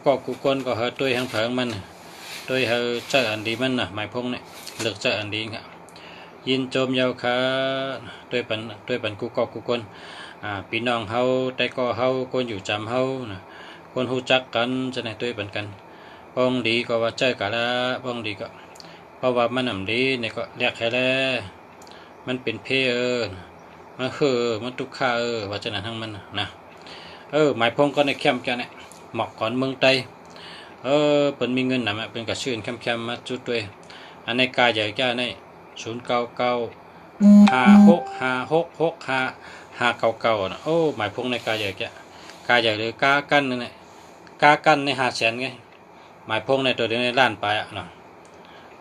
ก้นก็เฮาตัวหังเผิงมันตัวเฮาเจออันดีมันน่ะหมายพงเนี่ยเลือกเจออันดีครับยินโจมยาวขาด้วยปันกูก้นพี่น้องเฮาแต่ก็เฮาคนอยู่จำเฮานะคนฮู้จักกันจะไหนด้วยปันกันบ้องดีก็ว่าเจอกันละบ้องดีก็เพราะว่ามันนำดีเนี่ยก็เรียกแค่แล้วมันเป็นเพมันมันทุกข้าว่าจะนั้นทั้งมันนะหมายพงก็ในแคมป์กันเนี่ยหมอกก่อนเมืองไตเป็นมีเงินนะเป็นกระชื่นแคมป์มาจุดด้วยอันในกาใหญ่แก่ใน099565665599นะหมายพงในกาใหญ่แก่กาใหญ่หรือกากั้นนั่นแหละกากั้นใน500,000ไงหมายพงในตัวเดียวในล้านไปเนาะ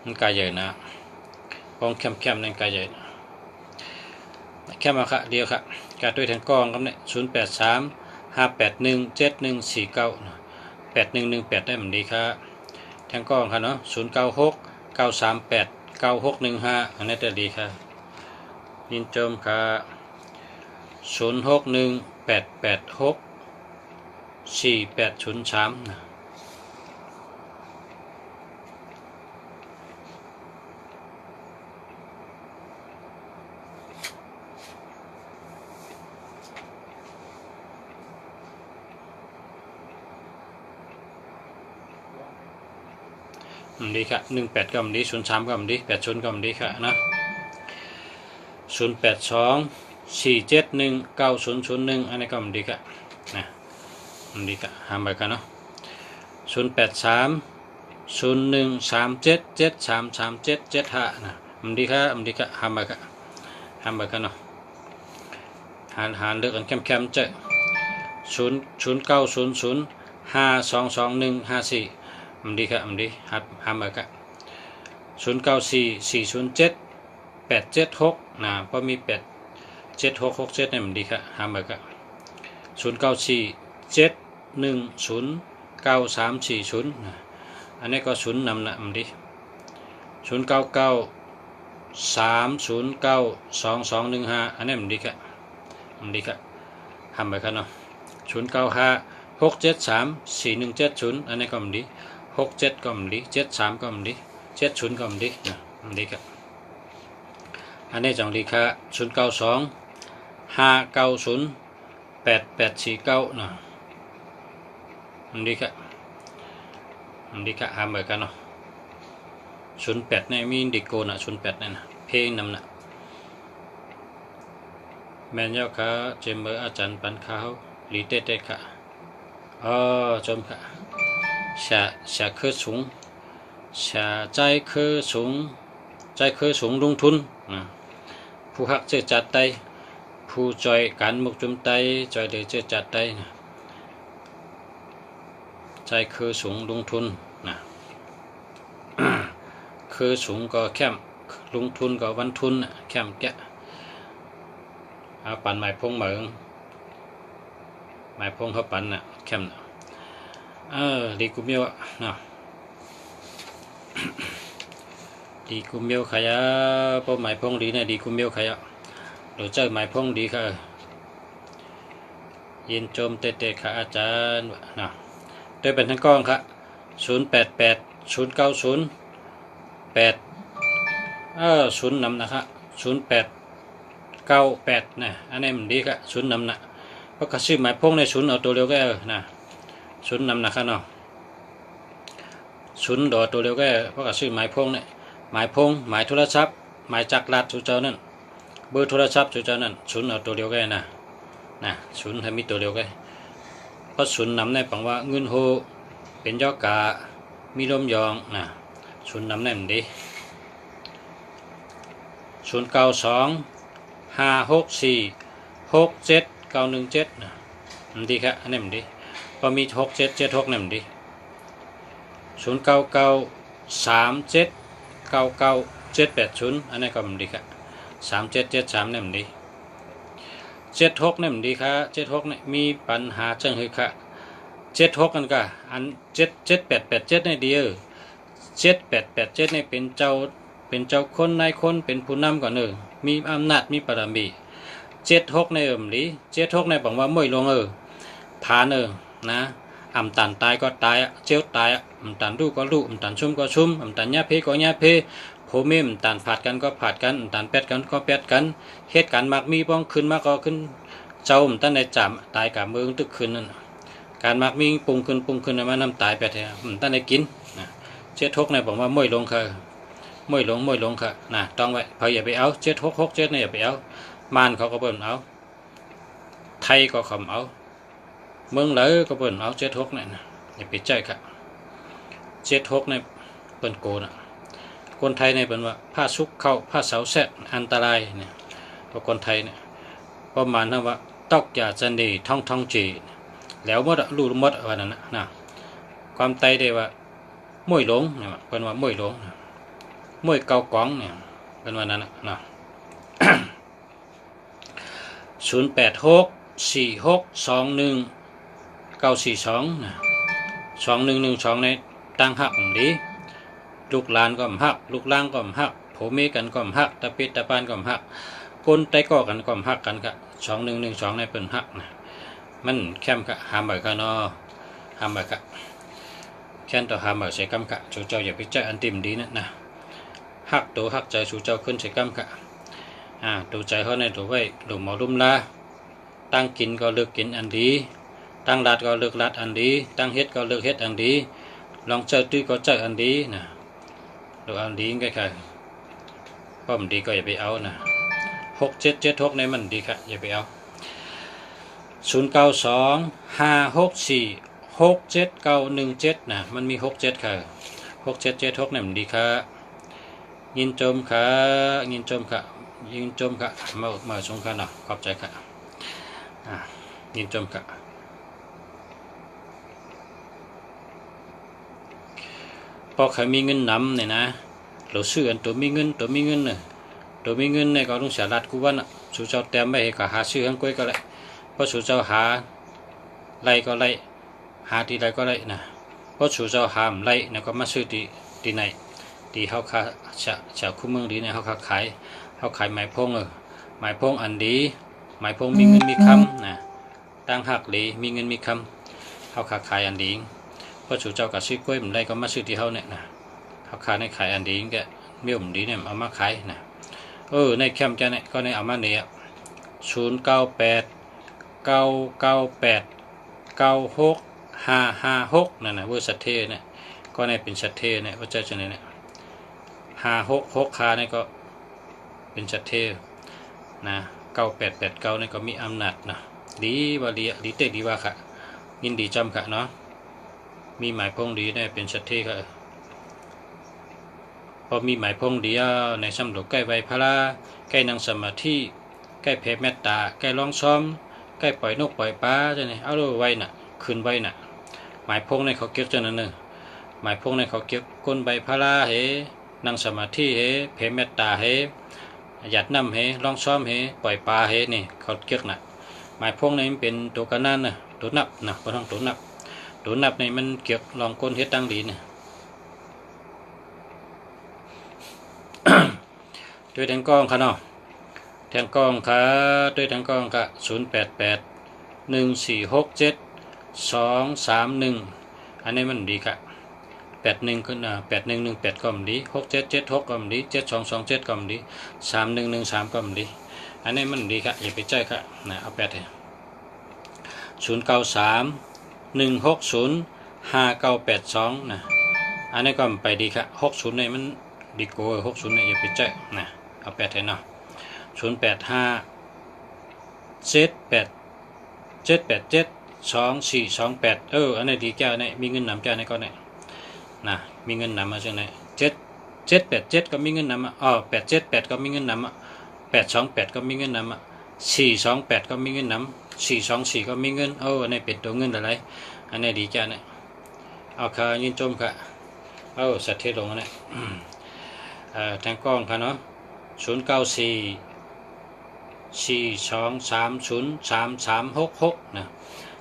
มันกาใหญ่นะพงแคมป์ในกาใหญ่แคมป์มาค่ะเดียวค่ะกาด้วยทางกองครับเนี่ย0835817149 8118ได้เหมือนดีครับทางกล้องครับเนาะ0969389615อันนี้จะดีครับยินจมครับ0618864803ดีค่ะ18ก็มันดี03ก็มันดี80ก็มันดีค่ะนะ0824719001อันนี้ก็มันดีค่ะนะมันดีค่ะหามไปกันเนาะ083013773377นะมันดีค่ะมันดีค่ะหามไปค่ะหามไปกันเนาะหารเลือกกันแคมเจอ0900522154มันดีครับมันดีหามากะ0944078776นะเพราะมี87667เนี่ยมันดีครับหามากะ0947109340นะอันนี้ก็0นำนะมันดี0993092215อันนี้มันดีครับมันดีครับหามากะเนาะ0956734170อันนี้ก็มันดี67ก็มันดี73ก็มันดี70ก็มันดีนะมันดีครับอันนี้จังดีค่ะ0925908849นะมันดีครับมันดีครับหามไปกันเนาะ08เนี่ยมีดิโกนะ08เนี่ยนะเพลงนำนะแม่นยาค่ะเจมเบอร์อาจารย์ปันข้าวลีเต้ค่ะจมค่ะ下课虫下ใจเคยสูงลงทุนผู้ฮักเจอจัดได้ผู้จอยการมุกจุ่มไตจอยเลยเจอจัดได้นะใจเคยสูงลงทุนนะเคยสูงก็แคมลงทุนก็วันทุนแคมแกะปั่นหมายพงเหมืองหมายพงเขาปั่นแคมดีกุมเมียวนะดีกุมเมียวขยะพอหมายพงดีเนี่ยดีกุมเมียวขยะหรือเจอหมายพงดีค่ะยินโจมเตะค่ะอาจารย์นะโดยเป็นทั้งกล้องค่ะ08809080นำนะคะ0898นะอันนี้มันดีค่ะ0นำนะ ราะกระซื้อหมายพงในศูนย์เอาตัวเร็วก็นะศูนย์นำนะครับเนาะศูนย์ดอตัวเร็วก็เพราะกระซื้อหมายพงเนี่ยหมายพงหมายโทรศัพท์หมายจักรลัดสู่เจ้านั่นเบอร์โทรศัพท์สู่เจ้านั่นศูนย์เอาตัวเร็วก็นะศูนย์ให้มีตัวเร็วก็เพราะศูนย์นำในปังว่าเงินโฮเป็นยอกามีลมยองนะศูนย์นำในมันดี0925646797นะมันดีครับอันนี้มันดีพอมี6776เนี่ยมันดี0993799780อันนี้ก็มันดีครับ3773เนี่ยมันดี76เนี่ยมันดีครับ76เนี่ยมีปัญหาจังคือค่ะ76กันก็อัน7887เนี่ยดี7887เนี่ยเป็นเจ้าคนนายคนเป็นผู้นำก่อนมีอำนาจมีบารมี76ในหลี76ในบอกว่าไม่ลงผ่านนะอำตันตายก็ตายเจ้าตายอำตันรู้ก็รู้อำตันชุ่มก็ชุ่มอำตันญาเพก็ญาเพโผเมมตันผาดกันก็ผาดกันอำตันแปดกันก็แปดกันเหตุการณ์มากมีบ้องขึ้นมากก็ขึ้นเจ้าอำตันในจามตายกับเมืองตึกขึ้นนั่นการมากมีปุ่งขึ้นมาน้ำตายไปแท้อำตันในกิน76ในบอกว่าไม่ลงค่ะไม่ลงค่ะนะต้องไว้พออย่าไปเอา7667เนี่ยอย่าไปเอามานเขาก็เบิ่นเอาไทยก็ขำเอาเมืองเลยก็เบิ่นเอา76เนี่ยนะอย่าไปใจค่ะ76เนี่ยเบิ่นโกนะคนไทยเนี่ยเบิ่นว่าผ้าซุกเข้าผ้าเสาแซะอันตรายเนี่ยเพราะคนไทยเนี่ยประมาณนั้นว่าตอกอย่าจันดีท่องจีแล้วหมดรู้หมดว่านั่นนะความไตได้ว่าม่วยหลงเนี่ยเพิ่นว่าม่วยหลงม่วยเกากองเนี่ยเป็นวันนั้นนะ0864621942นะ2112ในตั้งหักดีลูกหลานก็หักลูกล่างก็หักโผเมกันก็หักตะปิดตะปานก็หักคนไตก่อกันก็หักกันค่ะ2112ในเป็นหักนะมันแคมค่ะหามบ่ค่ะเนาะหามบ่ค่ะแค่นต่อหามบ่ใส่กำค่ะชูเจ้าอย่าไปใจอันติมดีนะหักตัวหักใจชูเจ้าขึ้นใส่กำค่ะตัวใจเขาในตัวไว้หลวงหมอลุ่มลาตั้งกินก็เลิกกินอันดีตั้งรัดก็เลิกรัดอันดีตั้งเฮ็ดก็เลิกเฮ็ดอันดีลองเจอตื้อก็เจออันดีนะดูอันดีง่ายค่ะป้อมดีก็อย่าไปเอานะ6776ในมันดีค่ะอย่าไปเอา0925646797นะมันมี67ค่ะ6776เนี่ยมันดีค่ะยินจมค่ะยินจมค่ะมาสงค่ะเนาะขอบใจค่ะยินจมค่ะพอใครมีเงินนำเนี่ยนะเราซื้ออันตัวมีเงินเนี่ยตัวมีเงินเนี่ยก็ต้องเสียรัดกูวันสู่เจ้าเต็มไม่ให้ก็หาซื้อข้างก้อยก็เลยเพราะสู่เจ้าหาไล่ก็ไล่หาที่ไรก็ไล่นะเพราะสู่เจ้าหามไล่เนี่ยก็มาซื้อที่ไหนที่เขาขายชาวคุ้มเมืองดีเนี่ยเขาขายหมายพงหมายพงอันดีหมายพงมีเงินมีคำนะตั้งหักหลีมีเงินมีคำเขาขายอันดีเพราะสู่เจ้ากับซื้อกล้วยมันได้ก็มาซื้อที่เขาเนี่ยนะเขาขายอันดีแกเมี่ยมดีเนี่ยเอามาขายนะในแคมป์จะเนี่ยก็ในเอามาเนี่ย0989989655นั่นนะเวอร์สัตเทเนี่ยก็ในเป็นสัตเทเนี่ยว่าจะเนี่ย566คาเนี่ยก็เป็นสัตเทนะ9889เนี่ยก็มีอำนาจนะดีว่าดีเตดีว่าค่ะยินดีจำค่ะเนาะมีหมายพงดีเนี่ยเป็นสัตเทค่ะพอมีหมายพงดีในสำหรับใกล้ใบพระใกล้นางสมาธิใกล้เพเมตตาใกล้ร้องซ้อมใกล้ปล่อยนกปล่อยปลาจะเนี่ยเอาไว้น่ะคืนไว้น่ะหมายพงในเขาเก็บจนนั้นหมายพงในเขาเก็บก้นใบพระนั่งสมาธิเพเมตตาหยัดน้ำร้องซ้อมปล่อยปลานี่เขาเก็บน่ะหมายพงในมันเป็นตัวกันนั่นน่ะตัวนับน่ะเพราะทั้งตัวนับในมันเก็บลองก้นเฮ็ดตั้งดีน่ะด้วยแทงกล้องค่ะเนาะแทงกล้องค่ะด้วยแทงกล้องค่ะ0881467231อันนี้มันดีค่ะ81ขึ้น8118ก็มันดี6776ก็มันดี7227ก็มันดี3113ก็มันดีอันนี้มันดีค่ะอย่าไปใจค่ะนะเอา8 0931605982นะอันนี้ก็ไปดีครับ60เนี่ยมันดีกว่า60เนี่ยอย่าไปเจอนะเอา8ให้เนาะ0857872428อันนี้ดีแก้วเนี่ยมีเงินนำแก้วเนี่ยก็เนี่ยนะมีเงินนำมาจังไหน787ก็มีเงินนำ878ก็มีเงินนำ828ก็มีเงินนำ428ก็มีเงินนำ424ก็มีเงินอันนี้เป็นตัวเงินอะไรอันนี้ดีแก้วเนี่ยเอาค่ะยินชมค่ะสัตว์เทลงเนี่ยทางกล้องค่ะเนาะ0944230336นะ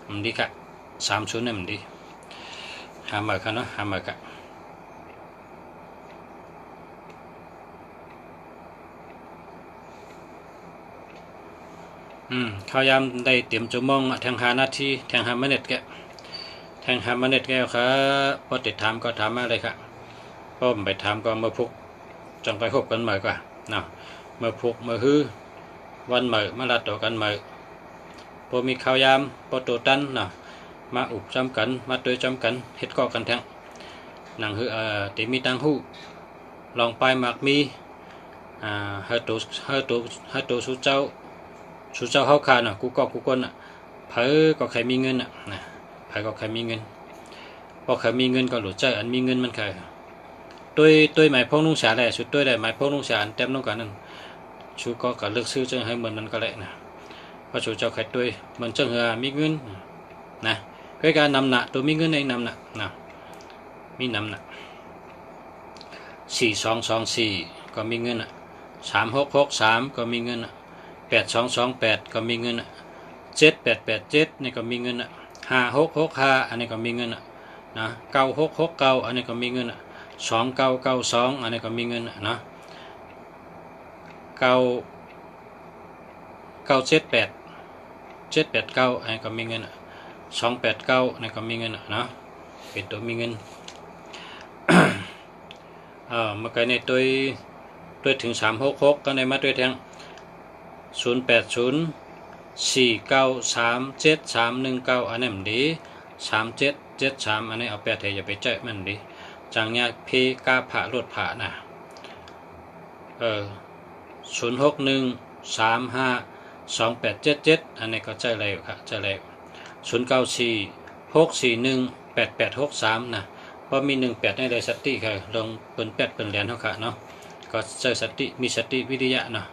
มันดีค่ะ30เนี่ยมันดีหามาค่ะเนาะหามาค่ะข้าวยามได้เตรียมจะมองแทงหานาทีแทงหาเมเน็ตแกแทงหาเมเน็ตแกครับพอติดถามก็ถามมาเลยครับพอไปถามก็เมื่อพุกจังไปพบกันใหม่ก่อนเนาะเมื่อพุกเมื่อฮื้อวันใหม่มาลัดต่อกันใหม่พอมีข้าวยามพอตัวตันเนาะมาอุบจำกันมาตัวจำกันเฮ็ดก่อกันแทงหนังฮือตีมีตังหูลองไปหมักมีให้ตัวสู้เจ้าเฮาขาเนาะกูคนเผอก็ใครมีเงินนะเผอก็ใครมีเงินพอใครมีเงินก็หลุดใจอันมีเงินมันใครตัวหมายพงนุ่งสาแหละชุดตัวได้หมายพงนุ่งสาเต็มน้องกันนั่นชุดก็เลือกซื้อจังให้เหมือนมันก็แหละนะเพราะชุดเจ้าใครตัวมันจังมีเงินนะคือการนำหนักตัวมีเงินในนำหนักนะมีนำหนัก4224ก็มีเงิน3663ก็มีเงิน8228ก็มีเงิน7887นี่ก็มีเงิน5665อันนี้ก็มีเงินนะ9669อันนี้ก็มีเงิน2992อันนี้ก็มีเงินนะ789อันนี้ก็มีเงิน289อันนี้ก็มีเงินนะเป็นตัวมีเงินเมื่อกี้ในตัวถึง366ก็ในมาตัวแทง0804937319อันนี้มันดี3773อันนี้เอา8ให้อย่าไปเจอมันดีจังเนี้ยพี่กาผ่ารถผ่านะ0613528877อันนี้ก็ใจอะไรครับใจอะไร0946418863นะเพราะมี18ในได้สติค่ะลงเป็น8เป็นเหรียญเท่าค่ะเนาะก็ใจสติมีสติวิทยาเนาะ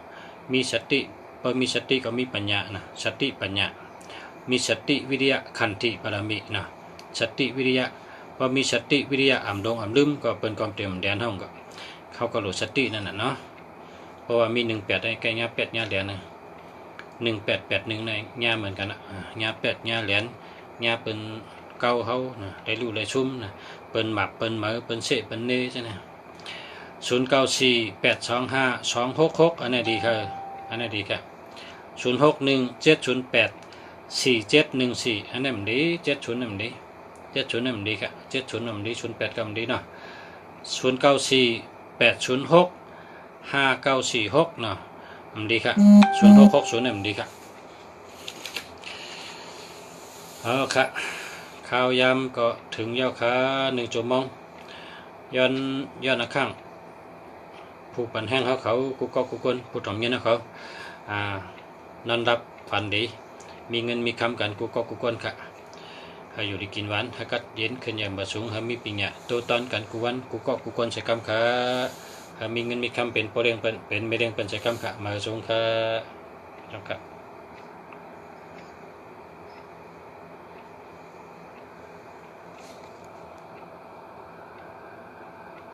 มีสติพอมีสติก็มีปัญญานะสติปัญญามีสติวิทยาขันติบารมีนะสติวิทยาพอมีสติวิทยาอ่ำดงอ่ำลืมก็เป็นความเต็มแดนห้องก็เขาก็หลุดสตินั่นน่ะเนาะเพราะว่ามี18ในแก่ญา8ญาเหรียญนะ1881ในญาเหมือนกันญา8ญาเหรียญญาเป็นเก้าเขานะได้รู้ได้ชุ่มนะเป็นหมักเป็นเหมือเป็นเสเป็นเนใช่ไหม0948252266อันนี้ดีค่ะอันนี้ดีค่ะ0617084714อันนี้มันดี70นี่มันดี70นี่มันดีค่ะ70นี่มันดี08ก็มันดีเนาะ0948065946เนาะมันดีค่ะ0660นี่มันดีค่ะค่ะข้าวยำก็ถึงยาวขา1 ชั่วโมงย้อนข้างผู้ปั่นแห้งเขากูคนผู้ถ่อมเงินเขานอนรับฝันดีมีเงินมีคำกันกูคนค่ะให้อยู่ดีกินหวานให้กัดเย็นขึ้นอย่างบะสูงให้มีปิญญาตัวตอนกันกูวันกูคนใส่คำค่ะให้มีเงินมีคำเป็นโปรเรียงเป็นไม่เรียงเป็นใส่คำค่ะมาสูงค่ะ